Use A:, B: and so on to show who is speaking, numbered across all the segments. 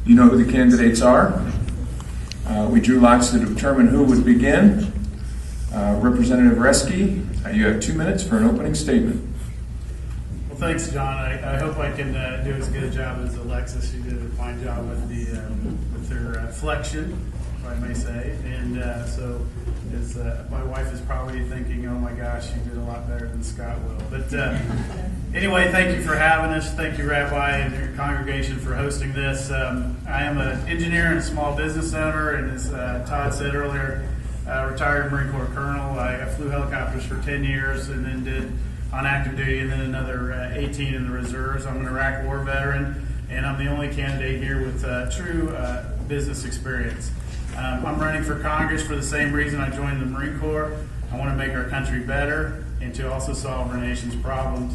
A: You know who the candidates are. We drew lots to determine who would begin. Representative Reske, you have 2 minutes for an opening statement.
B: Well, thanks, John. I hope I can do as good a job as Alexis. She did a fine job with her flexion, if I may say. And so as my wife is probably thinking, oh my gosh, you did a lot better than Scott will. But anyway, thank you for having us. Thank you, Rabbi, and your congregation for hosting this. I am an engineer and a small business owner, and as Todd said earlier, retired Marine Corps colonel. I flew helicopters for 10 years and then did on active duty and then another 18 in the reserves. I'm an Iraq War veteran, and I'm the only candidate here with true business experience. I'm running for Congress for the same reason I joined the Marine Corps. I want to make our country better and to also solve our nation's problems.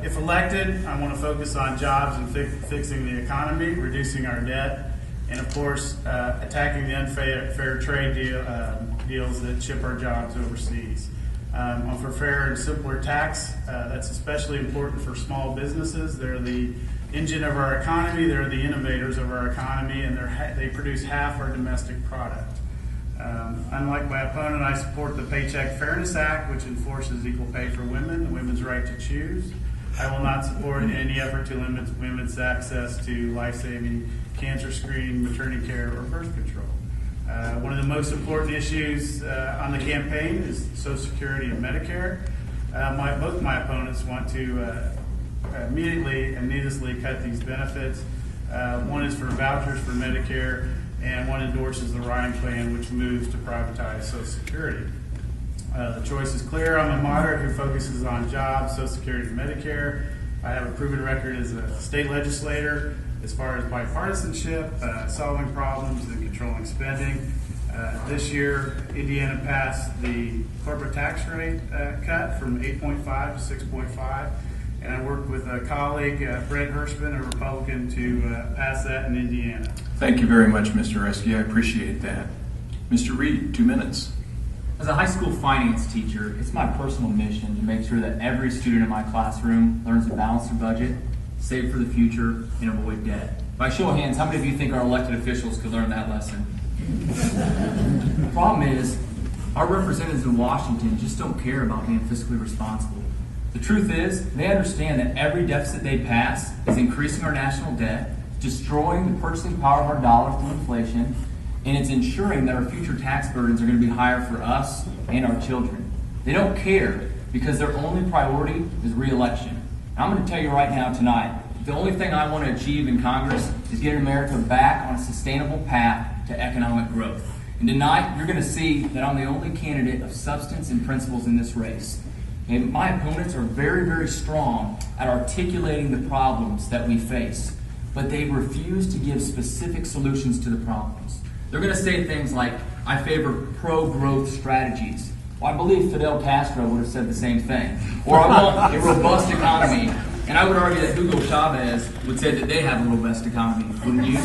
B: If elected, I want to focus on jobs and fixing the economy, reducing our debt, and of course, attacking the unfair trade deals that ship our jobs overseas. I'm for fair and simpler tax. That's especially important for small businesses. They're the engine of our economy. They're the innovators of our economy, and they produce half our domestic product. Unlike my opponent, I support the Paycheck Fairness Act, which enforces equal pay for women, women's right to choose. I will not support any effort to limit women's access to life-saving cancer screening, maternity care, or birth control. One of the most important issues on the campaign is Social Security and Medicare. Both my opponents want to immediately and needlessly cut these benefits. One is for vouchers for Medicare, and one endorses the Ryan plan, which moves to privatize Social Security. The choice is clear. I'm a moderate who focuses on jobs, Social Security, and Medicare. I have a proven record as a state legislator as far as bipartisanship, solving problems, and controlling spending. This year, Indiana passed the corporate tax rate cut from 8.5 to 6.5, and I worked with a colleague, Brett Hirschman, a Republican, to pass that in Indiana.
A: Thank you very much, Mr. Reske. I appreciate that. Mr. Reid, 2 minutes.
C: As a high school finance teacher, it's my personal mission to make sure that every student in my classroom learns to balance their budget, save for the future, and avoid debt. By show of hands, how many of you think our elected officials could learn that lesson? The problem is, our representatives in Washington just don't care about being fiscally responsible. The truth is, they understand that every deficit they pass is increasing our national debt, destroying the purchasing power of our dollar through inflation, and it's ensuring that our future tax burdens are going to be higher for us and our children. They don't care because their only priority is re-election. I'm going to tell you right now tonight, the only thing I want to achieve in Congress is getting America back on a sustainable path to economic growth. And tonight, you're going to see that I'm the only candidate of substance and principles in this race. And my opponents are very, very strong at articulating the problems that we face, but they refuse to give specific solutions to the problems. They're going to say things like, I favor pro-growth strategies. Well, I believe Fidel Castro would have said the same thing. Or I want a robust economy. And I would argue that Hugo Chavez would say that they have a robust economy, wouldn't you?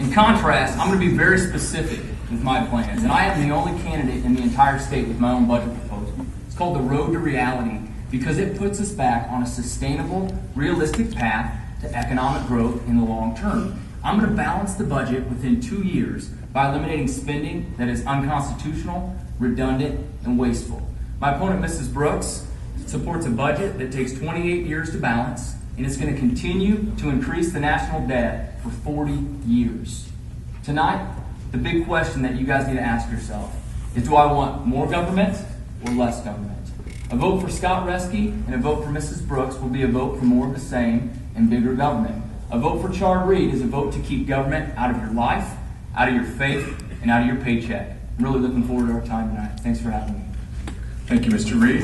C: In contrast, I'm going to be very specific with my plans. And I am the only candidate in the entire state with my own budget proposal. It's called the Road to Reality because it puts us back on a sustainable, realistic path to economic growth in the long term. I'm going to balance the budget within 2 years by eliminating spending that is unconstitutional, redundant, and wasteful. My opponent, Mrs. Brooks, supports a budget that takes 28 years to balance, and it's going to continue to increase the national debt for 40 years. Tonight, the big question that you guys need to ask yourself is, do I want more government or less government? A vote for Scott Reske and a vote for Mrs. Brooks will be a vote for more of the same and bigger government. A vote for Chard Reid is a vote to keep government out of your life, out of your faith, and out of your paycheck. I'm really looking forward to our time tonight. Thanks for having me.
A: Thank you, Mr. Reid.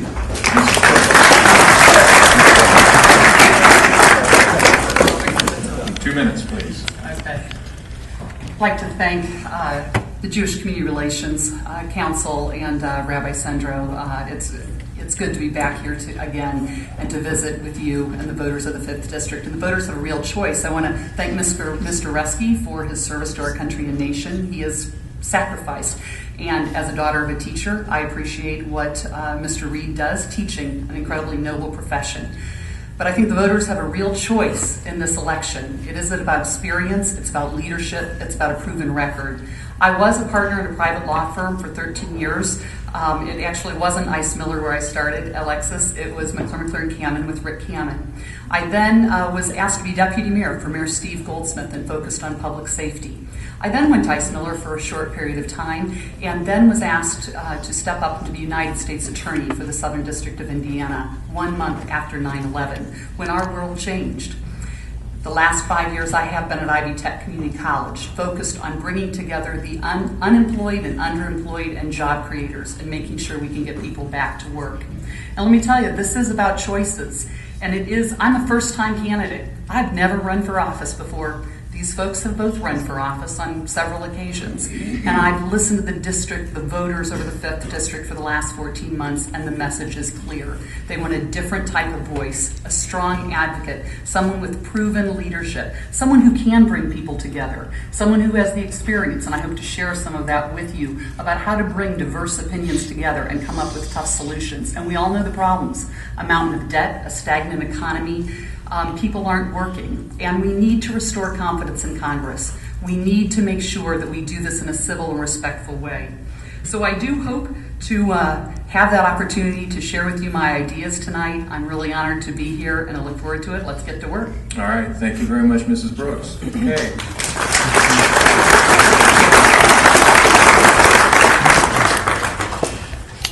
A: 2 minutes, please.
D: Okay. I'd like to thank the Jewish Community Relations Council and Rabbi Sandro. It's good to be back here again and to visit with you and the voters of the 5th District. And the voters have a real choice. I want to thank Mr. Reske for his service to our country and nation. He has sacrificed. And as a daughter of a teacher, I appreciate what Mr. Reid does, teaching, an incredibly noble profession. But I think the voters have a real choice in this election. It isn't about experience, it's about leadership, it's about a proven record. I was a partner in a private law firm for 13 years. It actually wasn't Ice Miller where I started, Alexis. It was McClure Cannon with Rick Cannon. I then was asked to be deputy mayor for Mayor Steve Goldsmith and focused on public safety. I then went to Ice Miller for a short period of time and then was asked to step up to be United States Attorney for the Southern District of Indiana 1 month after 9/11, when our world changed. The last 5 years I have been at Ivy Tech Community College, focused on bringing together the unemployed and underemployed and job creators and making sure we can get people back to work. And let me tell you, this is about choices. And I'm a first-time candidate. I've never run for office before. These folks have both run for office on several occasions. And I've listened to the voters over the 5th District for the last 14 months, and the message is clear. They want a different type of voice, a strong advocate, someone with proven leadership, someone who can bring people together, someone who has the experience, and I hope to share some of that with you, about how to bring diverse opinions together and come up with tough solutions. And we all know the problems: a mountain of debt, a stagnant economy, people aren't working, and we need to restore confidence in Congress. We need to make sure that we do this in a civil and respectful way. So I do hope to have that opportunity to share with you my ideas tonight. I'm really honored to be here, and I look forward to it. Let's get to work.
A: All right. Thank you very much, Mrs. Brooks. Okay.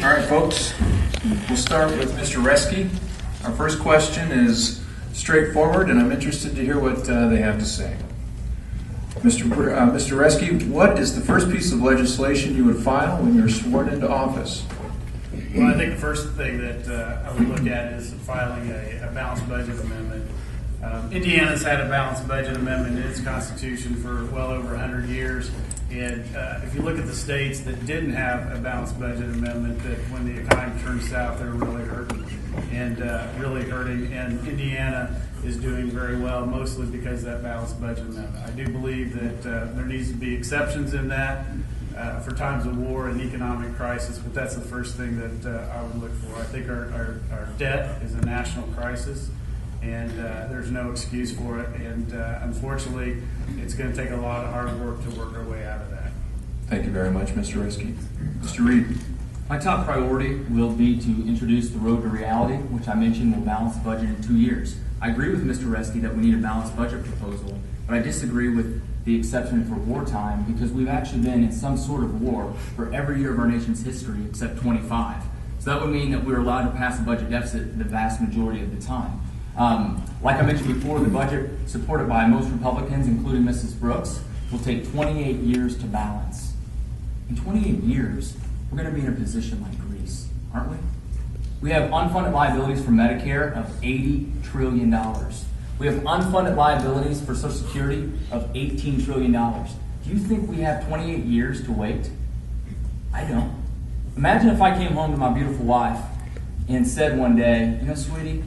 A: All right, folks. We'll start with Mr. Reske. Our first question is straightforward, and I'm interested to hear what they have to say. Mr. Reske, what is the first piece of legislation you would file when you're sworn into office?
B: Well, I think the first thing that I would look at is filing a balanced budget amendment. Indiana's had a balanced budget amendment in its constitution for well over 100 years. And if you look at the states that didn't have a balanced budget amendment, that when the economy turned south, they're really hurting. And Indiana is doing very well, mostly because of that balanced budget amendment. I do believe that there needs to be exceptions in that for times of war and economic crisis, but that's the first thing that I would look for. I think our debt is a national crisis, and there's no excuse for it. And unfortunately, it's going to take a lot of hard work to work our way out of that.
A: Thank you very much, Mr. Reske. Mr. Reid.
C: My top priority will be to introduce the Road to Reality, which I mentioned will balance the budget in 2 years. I agree with Mr. Reske that we need a balanced budget proposal, but I disagree with the exception for wartime, because we've actually been in some sort of war for every year of our nation's history except 25. So that would mean that we're allowed to pass a budget deficit the vast majority of the time. Like I mentioned before, the budget supported by most Republicans, including Mrs. Brooks, will take 28 years to balance. In 28 years, we're going to be in a position like Greece, aren't we? We have unfunded liabilities for Medicare of $80 trillion. We have unfunded liabilities for Social Security of $18 trillion. Do you think we have 28 years to wait? I don't. Imagine if I came home to my beautiful wife and said one day, you know, sweetie,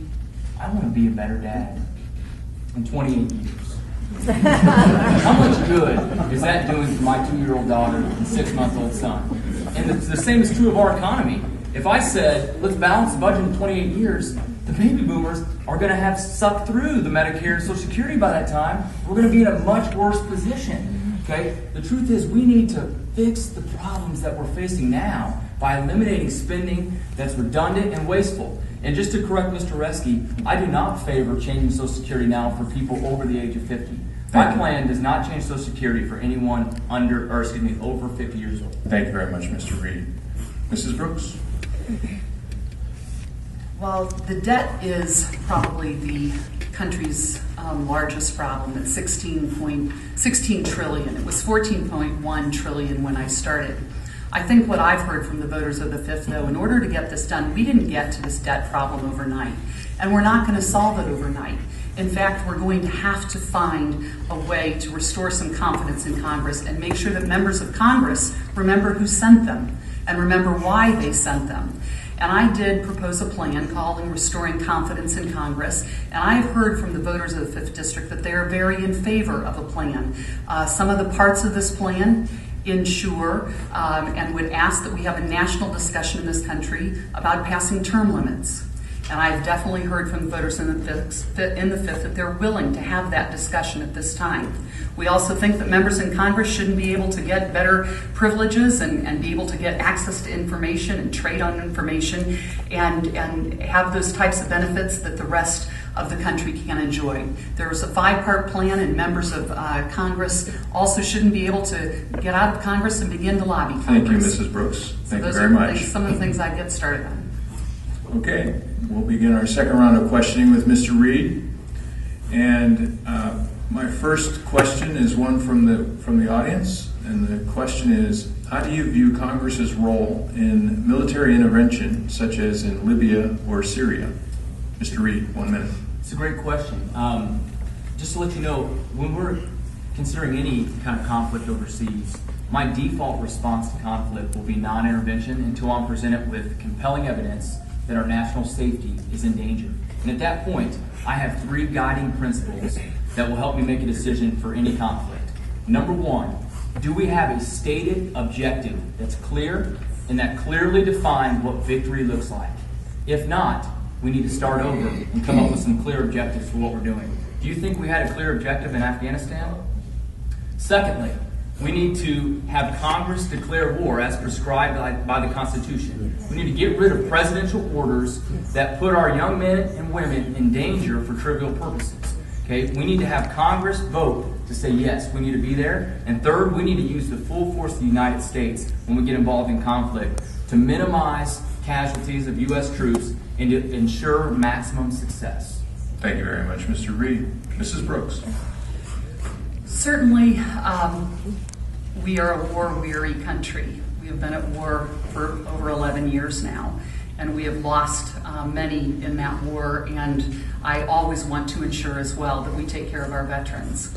C: I want to be a better dad in 28 years. How much good is that doing for my 2-year-old daughter and 6-month-old son? And the same is true of our economy. If I said, let's balance the budget in 28 years, the baby boomers are going to have sucked through the Medicare and Social Security by that time. We're going to be in a much worse position. Okay? The truth is, we need to fix the problems that we're facing now by eliminating spending that's redundant and wasteful. And just to correct Mr. Reske, I do not favor changing Social Security now for people over the age of 50. My plan does not change Social Security for anyone over 50 years old.
A: Thank you very much, Mr. Reid. Mrs. Brooks.
D: Well, the debt is probably the country's largest problem at 16 trillion. It was 14.1 trillion when I started. I think what I've heard from the voters of the 5th, though, in order to get this done, we didn't get to this debt problem overnight. And we're not going to solve it overnight. In fact, we're going to have to find a way to restore some confidence in Congress and make sure that members of Congress remember who sent them and remember why they sent them. And I did propose a plan calling Restoring Confidence in Congress, and I've heard from the voters of the 5th District that they are very in favor of a plan. Some of the parts of this plan ensure and would ask that we have a national discussion in this country about passing term limits. And I've definitely heard from voters in the fifth that they're willing to have that discussion at this time. We also think that members in Congress shouldn't be able to get better privileges and be able to get access to information and trade on information and have those types of benefits that the rest of the country can enjoy. There was a 5-part plan, and members of Congress also shouldn't be able to get out of Congress and begin to lobby Congress.
A: Thank you, Mrs. Brooks. Thank you very much.
D: Some of the things I get started on.
A: Okay, we'll begin our second round of questioning with Mr. Reid. And my first question is one from the audience, and the question is, how do you view Congress's role in military intervention, such as in Libya or Syria? Mr. Reid, 1 minute.
C: It's a great question. Just to let you know, when we're considering any kind of conflict overseas, my default response to conflict will be non-intervention until I'm presented with compelling evidence that our national safety is in danger. And at that point, I have 3 guiding principles that will help me make a decision for any conflict. Number 1, do we have a stated objective that's clear and that clearly defines what victory looks like? If not, we need to start over and come up with some clear objectives for what we're doing. Do you think we had a clear objective in Afghanistan? Secondly, we need to have Congress declare war as prescribed by the Constitution. We need to get rid of presidential orders that put our young men and women in danger for trivial purposes. Okay? We need to have Congress vote to say, yes, we need to be there. And third, we need to use the full force of the United States when we get involved in conflict to minimize casualties of U.S. troops and to ensure maximum success.
A: Thank you very much, Mr. Reid. Mrs. Brooks.
D: Certainly, we are a war-weary country. We have been at war for over 11 years now, and we have lost many in that war, and I always want to ensure as well that we take care of our veterans.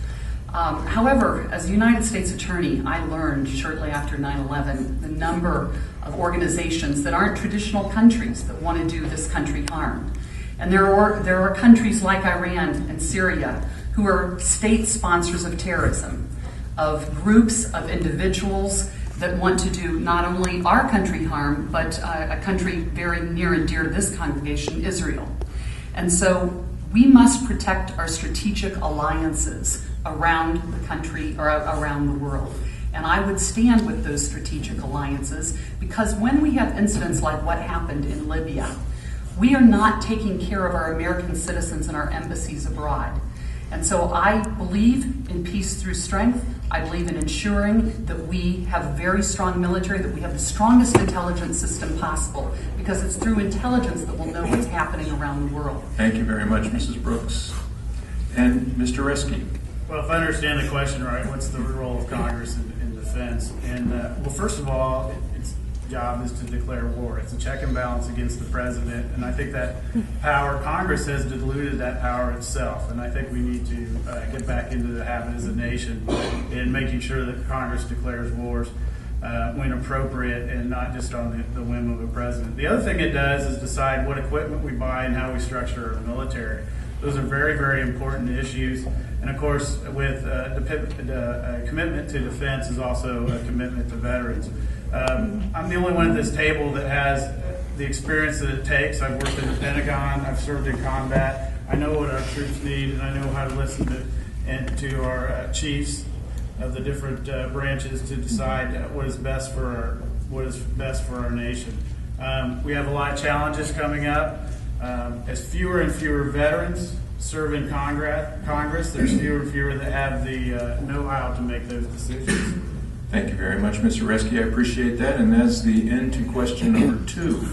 D: However, as a United States Attorney, I learned shortly after 9/11 the number of organizations that aren't traditional countries that want to do this country harm. And there are countries like Iran and Syria who are state sponsors of terrorism, of groups of individuals that want to do not only our country harm, but a country very near and dear to this congregation, Israel. And so we must protect our strategic alliances around the country or around the world. And I would stand with those strategic alliances because when we have incidents like what happened in Libya, we are not taking care of our American citizens and our embassies abroad. And so I believe in peace through strength. I believe in ensuring that we have a very strong military, that we have the strongest intelligence system possible, because it's through intelligence that we'll know what's happening around the world.
A: Thank you very much, Mrs. Brooks. And Mr. Reske.
B: Well, if I understand the question right, what's the role of Congress in defense? And well, first of all, its job is to declare war. It's a check and balance against the president, and I think that power, Congress has diluted that power itself, and I think we need to get back into the habit as a nation in making sure that Congress declares wars when appropriate and not just on the whim of a president. The other thing it does is decide what equipment we buy and how we structure our military. Those are very, very important issues. And of course, with commitment to defense is also a commitment to veterans. I'm the only one at this table that has the experience that it takes. I've worked in the Pentagon, I've served in combat. I know what our troops need, and I know how to listen to our chiefs of the different branches to decide what is best for our nation. We have a lot of challenges coming up. As fewer and fewer veterans serve in Congress, there's fewer and fewer that have the know-how to make those decisions.
A: Thank you very much, Mr. Reske. I appreciate that. And that's the end to question number 2.